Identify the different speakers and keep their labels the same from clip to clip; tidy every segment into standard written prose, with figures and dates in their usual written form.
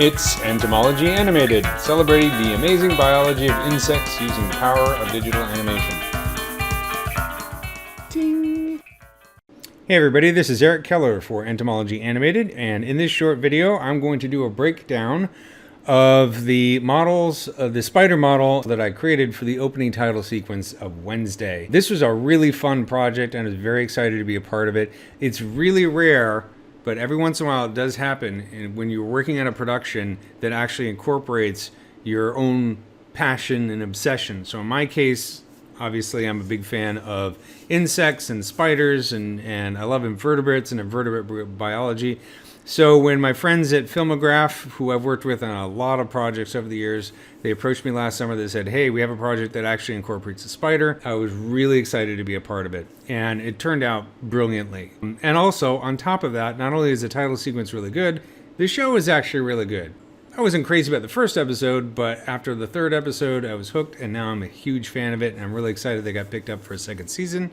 Speaker 1: It's Entomology Animated, celebrating the amazing biology of insects using the power of digital animation. Ding! Hey everybody, this is Eric Keller for Entomology Animated, and in this short video I'm going to do a breakdown of the models, the spider model that I created for the opening title sequence of Wednesday. This was a really fun project and I was very excited to be a part of it. It's really rare, but every once in a while it does happen when you're working on a production that actually incorporates your own passion and obsession. So in my case, obviously I'm a big fan of insects and spiders and I love invertebrates and invertebrate biology. So when my friends at Filmograph, who I've worked with on a lot of projects over the years, they approached me last summer. They said, hey, we have a project that actually incorporates a spider. I was really excited to be a part of it. And it turned out brilliantly. And also, on top of that, not only is the title sequence really good, the show is actually really good. I wasn't crazy about the first episode, but after the third episode, I was hooked, and now I'm a huge fan of it, and I'm really excited they got picked up for a second season.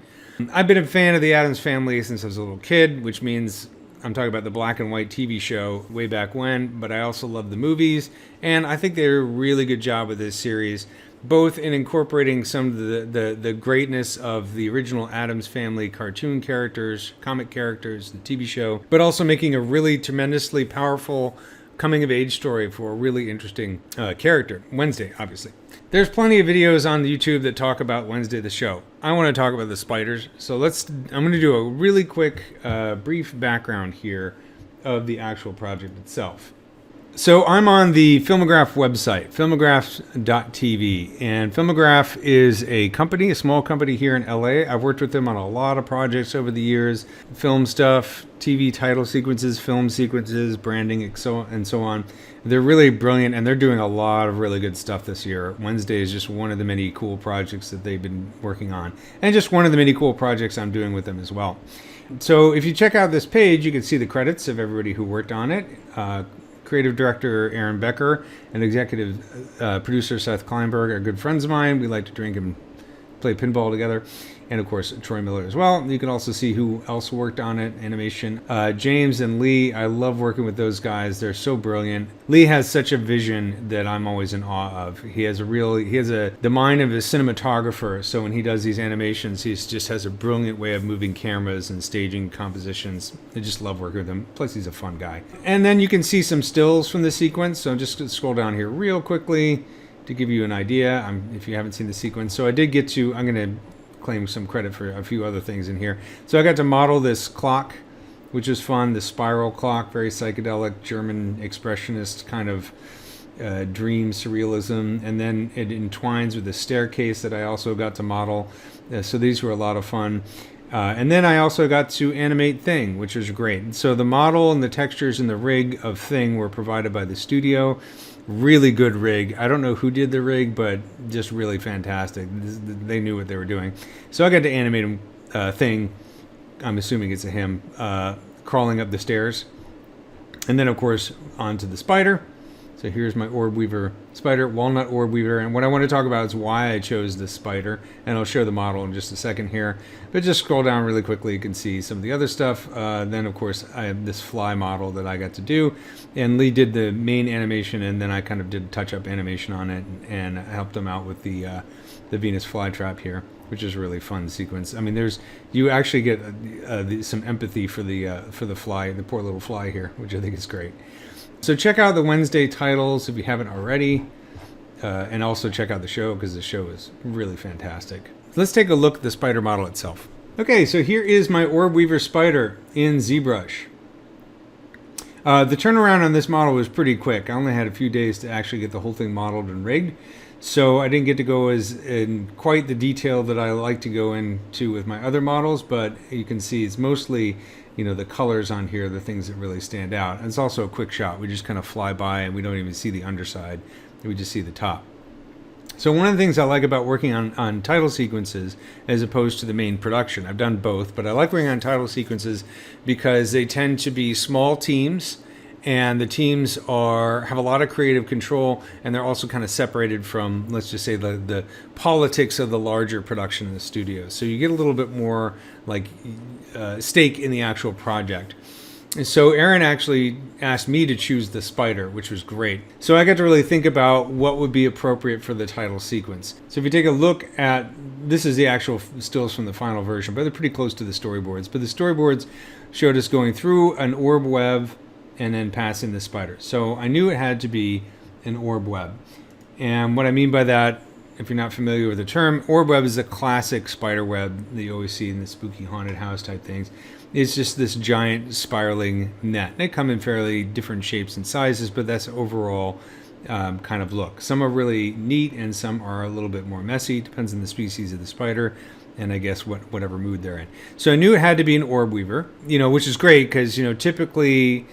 Speaker 1: I've been a fan of the Addams Family since I was a little kid, which means I'm talking about the black and white TV show way back when, but I also love the movies, and I think they did a really good job with this series, both in incorporating some of the greatness of the original Addams Family cartoon characters, comic characters, the TV show, but also making a really tremendously powerful coming-of-age story for a really interesting character. Wednesday, obviously. There's plenty of videos on YouTube that talk about Wednesday the show. I want to talk about the spiders, so I'm going to do a really quick, brief background here of the actual project itself. So I'm on the Filmograph website, filmograph.tv, and Filmograph is a company, a small company here in LA. I've worked with them on a lot of projects over the years, film stuff, TV title sequences, film sequences, branding, and so on. They're really brilliant, and they're doing a lot of really good stuff this year. Wednesday is just one of the many cool projects that they've been working on, and just one of the many cool projects I'm doing with them as well. So if you check out this page, you can see the credits of everybody who worked on it. Creative director Aaron Becker and executive producer Seth Kleinberg are good friends of mine. We like to drink and play pinball together. And of course, Troy Miller as well. You can also see who else worked on it, animation. James and Lee, I love working with those guys. They're so brilliant. Lee has such a vision that I'm always in awe of. He has the mind of a cinematographer. So when he does these animations, he just has a brilliant way of moving cameras and staging compositions. I just love working with him. Plus, he's a fun guy. And then you can see some stills from the sequence. So I'm just going to scroll down here real quickly to give you an idea. If you haven't seen the sequence. So I did get to, I'm going to claim some credit for a few other things in here. So I got to model this clock, which is fun, the spiral clock, very psychedelic, German expressionist kind of dream surrealism, and then it entwines with the staircase that I also got to model. So these were a lot of fun. And then I also got to animate Thing, which was great. So the model and the textures and the rig of Thing were provided by the studio. Really good rig. I don't know who did the rig, but just really fantastic. They knew what they were doing. So I got to animate Thing, I'm assuming it's a him, crawling up the stairs. And then, of course, onto the spider. So here's my orb weaver spider, walnut orb weaver. And what I want to talk about is why I chose this spider. And I'll show the model in just a second here. But just scroll down really quickly. You can see some of the other stuff. Then, of course, I have this fly model that I got to do. And Lee did the main animation, and then I kind of did touch-up animation on it and helped him out with the Venus flytrap here, which is a really fun sequence. I mean, you actually get some empathy for the fly, the poor little fly here, which I think is great. So check out the Wednesday titles if you haven't already, and also check out the show because the show is really fantastic. Let's take a look at the spider model itself. Okay, so here is my orb weaver spider in ZBrush. The turnaround on this model was pretty quick. I only had a few days to actually get the whole thing modeled and rigged, so I didn't get to go in quite the detail that I like to go into with my other models, but you can see it's mostly, the colors on here, the things that really stand out. And it's also a quick shot. We just kind of fly by and we don't even see the underside. We just see the top. So one of the things I like about working on title sequences as opposed to the main production, I've done both, but I like working on title sequences because they tend to be small teams, and the teams have a lot of creative control, and they're also kind of separated from, let's just say, the politics of the larger production in the studio. So you get a little bit more like stake in the actual project. So Aaron actually asked me to choose the spider, which was great. So I got to really think about what would be appropriate for the title sequence. So if you take a look at, this is the actual stills from the final version, but they're pretty close to the storyboards. But the storyboards showed us going through an orb web and then passing the spider. So I knew it had to be an orb web. And what I mean by that, if you're not familiar with the term, orb web is a classic spider web that you always see in the spooky haunted house type things. It's just this giant spiraling net. They come in fairly different shapes and sizes, but that's the overall kind of look. Some are really neat and some are a little bit more messy. Depends on the species of the spider and I guess whatever mood they're in. So I knew it had to be an orb weaver, which is great because, typically,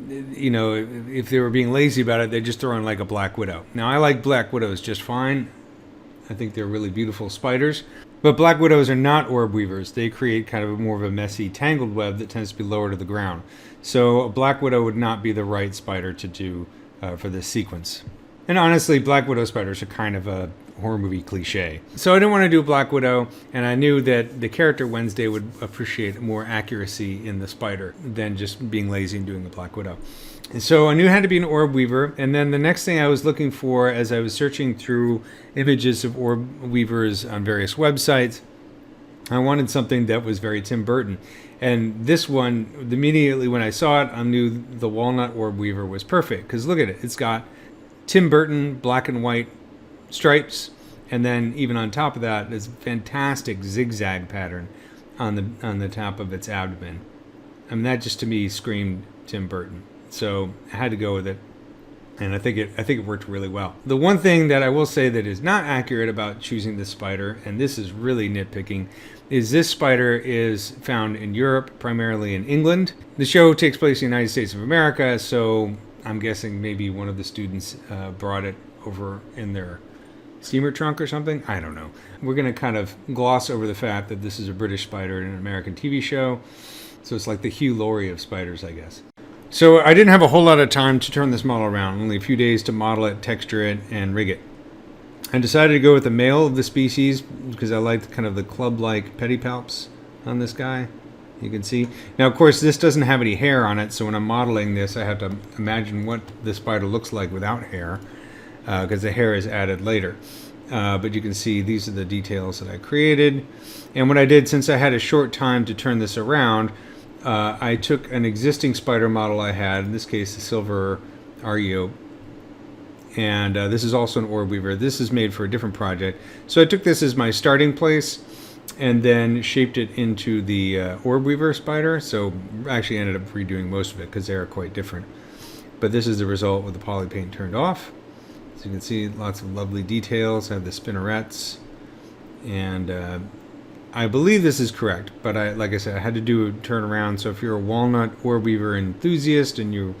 Speaker 1: if they were being lazy about it, they'd just throw in like a black widow. Now I like black widows just fine. I think they're really beautiful spiders. But black widows are not orb weavers. They create kind of more of a messy, tangled web that tends to be lower to the ground. So a black widow would not be the right spider to do for this sequence. And honestly, black widow spiders are kind of a horror movie cliche. So I didn't want to do a black widow, and I knew that the character Wednesday would appreciate more accuracy in the spider than just being lazy and doing a black widow. And so I knew it had to be an orb weaver, and then the next thing I was looking for as I was searching through images of orb weavers on various websites, I wanted something that was very Tim Burton. And this one, immediately when I saw it, I knew the Walnut orb weaver was perfect, because look at it. It's got Tim Burton black and white stripes, and then even on top of that, this fantastic zigzag pattern on the top of its abdomen. I mean, that just to me screamed Tim Burton. So I had to go with it, and I think it worked really well. The one thing that I will say that is not accurate about choosing this spider, and this is really nitpicking, is this spider is found in Europe, primarily in England. The show takes place in the United States of America, so I'm guessing maybe one of the students brought it over in their steamer trunk or something. I don't know. We're going to kind of gloss over the fact that this is a British spider in an American TV show, so it's like the Hugh Laurie of spiders, I guess. So I didn't have a whole lot of time to turn this model around, only a few days to model it, texture it, and rig it. I decided to go with the male of the species because I liked kind of the club-like pedipalps on this guy. You can see. Now, of course, this doesn't have any hair on it, so when I'm modeling this, I have to imagine what the spider looks like without hair because the hair is added later. But you can see these are the details that I created. And what I did, since I had a short time to turn this around, I took an existing spider model I had, in this case the silver REO, and this is also an orb weaver. This is made for a different project. So I took this as my starting place and then shaped it into the orb weaver spider. So I actually ended up redoing most of it because they are quite different. But this is the result with the poly paint turned off. So you can see lots of lovely details. I have the spinnerets, and I believe this is correct, but like I said, I had to do a turnaround. So if you're a Walnut orb weaver enthusiast and you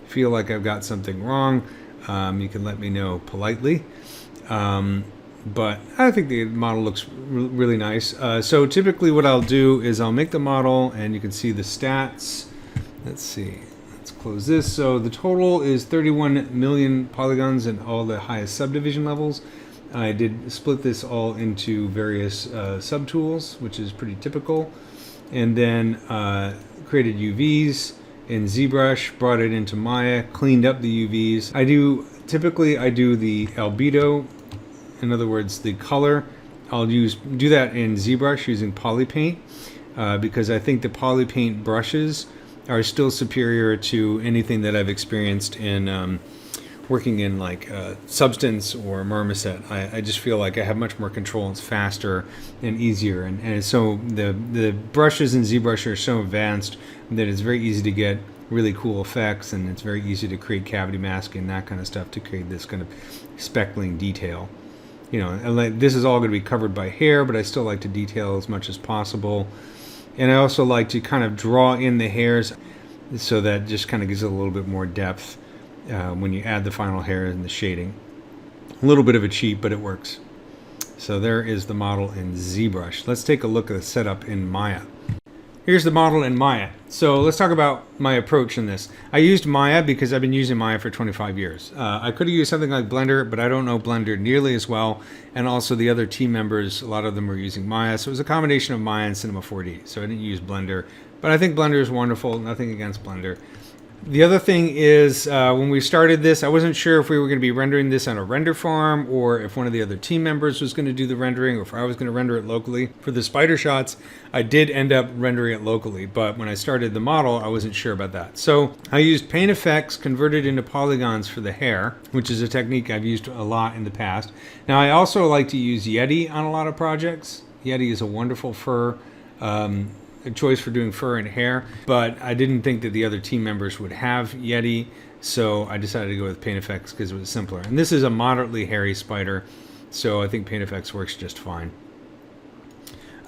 Speaker 1: feel like I've got something wrong, you can let me know politely. But I think the model looks really nice. So typically what I'll do is I'll make the model, and you can see the stats. Let's see. Let's close this. So the total is 31 million polygons in all the highest subdivision levels. I did split this all into various subtools, which is pretty typical, and then created UVs in ZBrush, brought it into Maya, cleaned up the UVs. Typically I do the albedo, in other words the color. I'll do that in ZBrush using poly paint because I think the poly paint brushes are still superior to anything that I've experienced in working in like Substance or Marmoset. I just feel like I have much more control. It's faster and easier, and so the brushes in ZBrush are so advanced that it's very easy to get really cool effects, and it's very easy to create cavity masking and that kind of stuff to create this kind of speckling detail. And like, this is all going to be covered by hair, but I still like to detail as much as possible. And I also like to kind of draw in the hairs so that just kind of gives it a little bit more depth when you add the final hair and the shading. A little bit of a cheat, but it works. So there is the model in ZBrush. Let's take a look at the setup in Maya. Here's the model in Maya. So let's talk about my approach in this. I used Maya because I've been using Maya for 25 years. I could have used something like Blender, but I don't know Blender nearly as well. And also the other team members, a lot of them were using Maya. So it was a combination of Maya and Cinema 4D. So I didn't use Blender But I think Blender is wonderful. Nothing against Blender. The other thing is, when we started this, I wasn't sure if we were going to be rendering this on a render farm or if one of the other team members was going to do the rendering or if I was going to render it locally. For the spider shots, I did end up rendering it locally, but when I started the model, I wasn't sure about that. So I used Paint Effects converted into polygons for the hair, which is a technique I've used a lot in the past. Now, I also like to use Yeti on a lot of projects. Yeti is a wonderful fur. A choice for doing fur and hair, but I didn't think that the other team members would have Yeti, so I decided to go with Paint Effects because it was simpler. And this is a moderately hairy spider, so I think Paint Effects works just fine.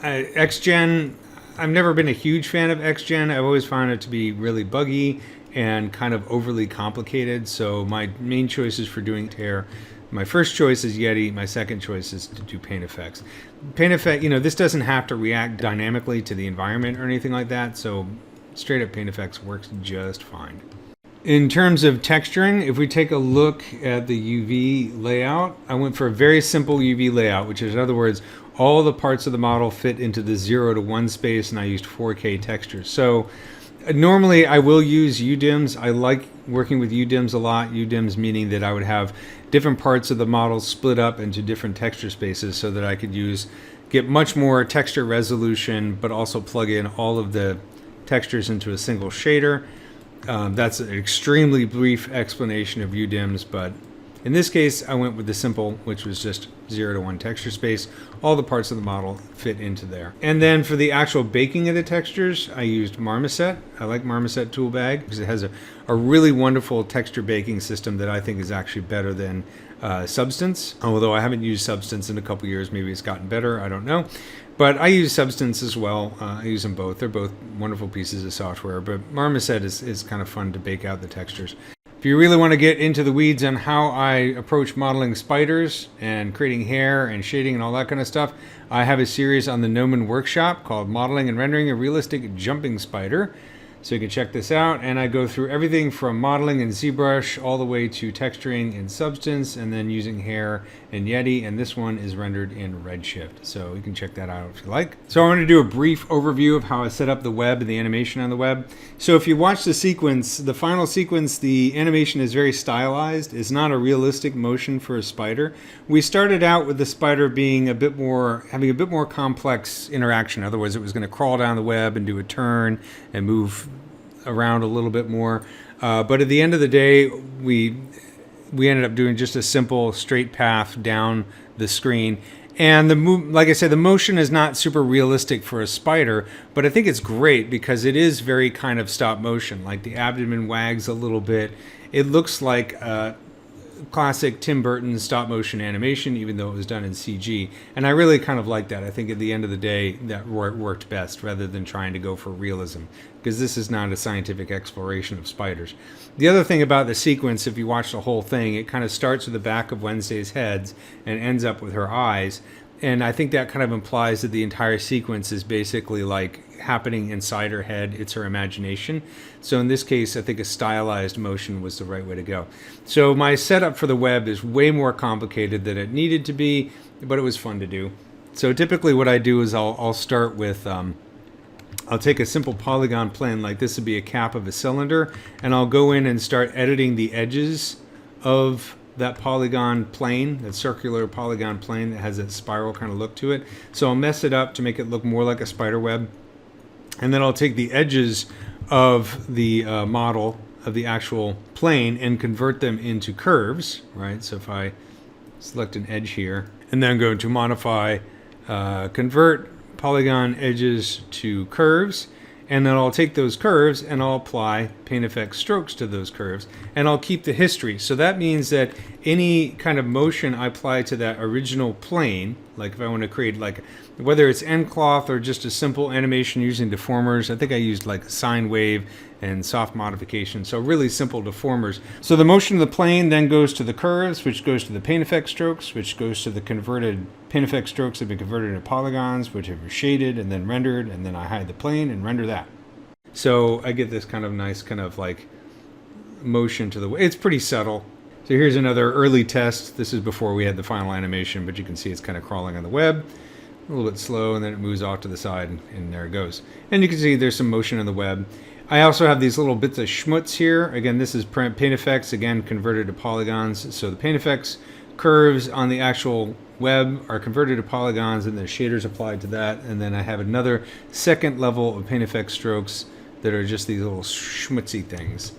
Speaker 1: XGen, I've never been a huge fan of XGen. I've always found it to be really buggy and kind of overly complicated, so my main choices for doing hair, my first choice is Yeti. My second choice is to do Paint Effects. Paint Effect, this doesn't have to react dynamically to the environment or anything like that, so straight up Paint Effects works just fine. In terms of texturing, if we take a look at the UV layout, I went for a very simple UV layout, which is, in other words, all the parts of the model fit into the 0 to 1 space, and I used 4K textures. So normally I will use UDIMs. I like working with UDIMs a lot. UDIMs meaning that I would have different parts of the model split up into different texture spaces so that I could get much more texture resolution, but also plug in all of the textures into a single shader. That's an extremely brief explanation of UDIMs, but in this case, I went with the simple, which was just 0 to 1 texture space. All the parts of the model fit into there. And then for the actual baking of the textures, I used Marmoset. I like Marmoset Tool Bag because it has a really wonderful texture baking system that I think is actually better than Substance. Although I haven't used Substance in a couple years, maybe it's gotten better, I don't know. But I use Substance as well. I use them both. They're both wonderful pieces of software, but Marmoset is kind of fun to bake out the textures. If you really want to get into the weeds on how I approach modeling spiders and creating hair and shading and all that kind of stuff, I have a series on the Gnomon Workshop called Modeling and Rendering a Realistic Jumping Spider. So you can check this out, and I go through everything from modeling in ZBrush all the way to texturing in Substance and then using hair in Yeti, and this one is rendered in Redshift. So you can check that out if you like. So I want to do a brief overview of how I set up the web and the animation on the web. So if you watch the sequence, the final sequence, the animation is very stylized. It's not a realistic motion for a spider. We started out with the spider being having a bit more complex interaction. Otherwise, it was going to crawl down the web and do a turn and move around a little bit more, but at the end of the day, we ended up doing just a simple straight path down the screen. And like I said, the motion is not super realistic for a spider, but I think it's great because it is very kind of stop motion. Like the abdomen wags a little bit. It looks like classic Tim Burton stop motion animation, even though it was done in CG. And I really kind of like that. I think at the end of the day, that worked best rather than trying to go for realism, because this is not a scientific exploration of spiders. The other thing about the sequence, if you watch the whole thing, it kind of starts with the back of Wednesday's heads and ends up with her eyes. And I think that kind of implies that the entire sequence is basically like happening inside her head. It's her imagination. So in this case, I think a stylized motion was the right way to go. So my setup for the web is way more complicated than it needed to be, but it was fun to do. So typically what I do is I'll start with, I'll take a simple polygon plane, like this would be a cap of a cylinder, and I'll go in and start editing the edges of that polygon plane, that circular polygon plane that has that spiral kind of look to it. So I'll mess it up to make it look more like a spider web. And then I'll take the edges of the model of the actual plane and convert them into curves, right? So if I select an edge here and then go to modify, convert polygon edges to curves, and then I'll take those curves and I'll apply Paint Effect strokes to those curves, and I'll keep the history. So that means that any kind of motion I apply to that original plane, like if I want to create like, whether it's end cloth or just a simple animation using deformers, I think I used like sine wave and soft modification, so really simple deformers. So the motion of the plane then goes to the curves, which goes to the Paint Effect strokes, which goes to the converted Paint Effect strokes that have been converted into polygons, which are shaded and then rendered, and then I hide the plane and render that. So I get this kind of nice kind of like motion to the way. It's pretty subtle. So here's another early test. This is before we had the final animation, but you can see it's kind of crawling on the web. a little bit slow, and then it moves off to the side, and there it goes. And you can see there's some motion in the web. I also have these little bits of schmutz here. Again, this is paint effects, again, converted to polygons. So the paint effects curves on the actual web are converted to polygons, and the shaders applied to that. And then I have another second level of paint effect strokes that are just these little schmutzy things.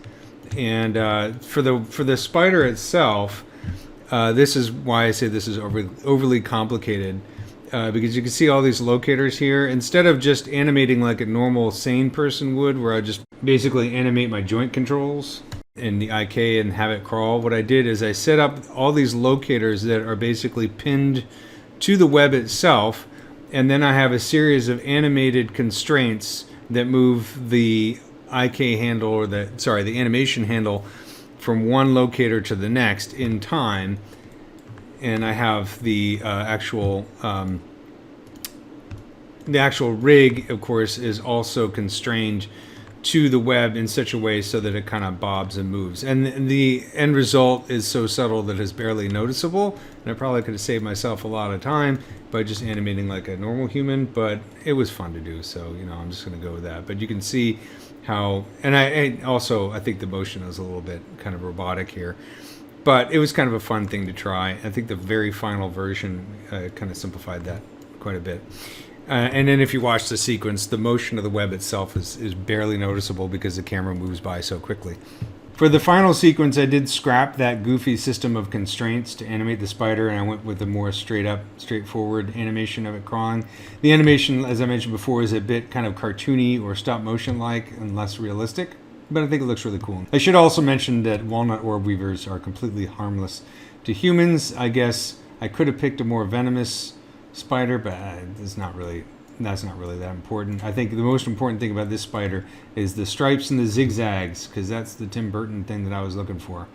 Speaker 1: And for the spider itself, this is why I say this is overly complicated, because you can see all these locators here. Instead of just animating like a normal sane person would, where I just basically animate my joint controls in the IK and have it crawl, what I did is I set up all these locators that are basically pinned to the web itself, and then I have a series of animated constraints that move the IK handle, or the animation handle, from one locator to the next in time. And I have the actual rig, of course, is also constrained to the web in such a way so that it kind of bobs and moves. And the end result is so subtle that it's barely noticeable. And I probably could have saved myself a lot of time by just animating like a normal human, but it was fun to do. So, you know, I'm just going to go with that. But you can see how, and I think the motion is a little bit kind of robotic here. But it was kind of a fun thing to try. I think the very final version kind of simplified that quite a bit. And then if you watch the sequence, the motion of the web itself is barely noticeable because the camera moves by so quickly. For the final sequence, I did scrap that goofy system of constraints to animate the spider, and I went with a more straightforward animation of it crawling. The animation, as I mentioned before, is a bit kind of cartoony or stop motion like and less realistic, but I think it looks really cool. I should also mention that walnut orb weavers are completely harmless to humans. I guess I could have picked a more venomous spider, but that's not really that important. I think the most important thing about this spider is the stripes and the zigzags, because that's the Tim Burton thing that I was looking for.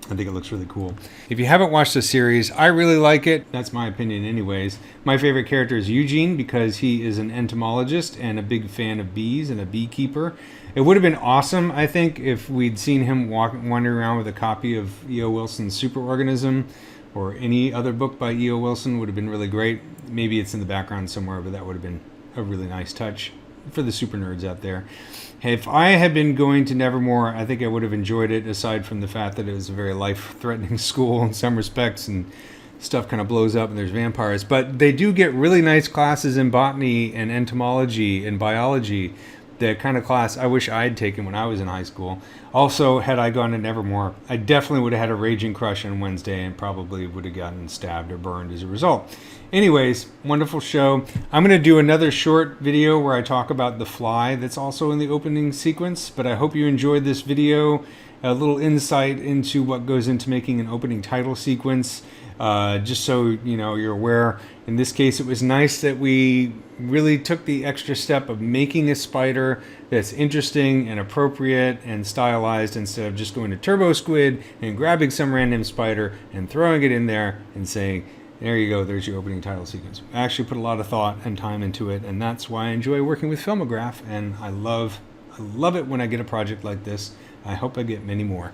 Speaker 1: I think it looks really cool. If you haven't watched the series, I really like it. That's my opinion anyways. My favorite character is Eugene because he is an entomologist and a big fan of bees and a beekeeper. It would have been awesome, I think, if we'd seen him wandering around with a copy of E.O. Wilson's Superorganism, or any other book by E.O. Wilson. Would have been really great. Maybe it's in the background somewhere, but that would have been a really nice touch for the super nerds out there. Hey, if I had been going to Nevermore, I think I would have enjoyed it, aside from the fact that it was a very life-threatening school in some respects, and stuff kind of blows up and there's vampires. But they do get really nice classes in botany and entomology and biology. The kind of class I wish I'd taken when I was in high school. Also, had I gone to Nevermore, I definitely would have had a raging crush on Wednesday and probably would have gotten stabbed or burned as a result. Anyways, wonderful show. I'm going to do another short video where I talk about the fly that's also in the opening sequence, but I hope you enjoyed this video. A little insight into what goes into making an opening title sequence. Just so you know, you're aware. In this case, it was nice that we really took the extra step of making a spider that's interesting and appropriate and stylized, instead of just going to Turbo Squid and grabbing some random spider and throwing it in there and saying, there you go, there's your opening title sequence. I actually put a lot of thought and time into it, and that's why I enjoy working with Filmograph, and I love it when I get a project like this. I hope I get many more.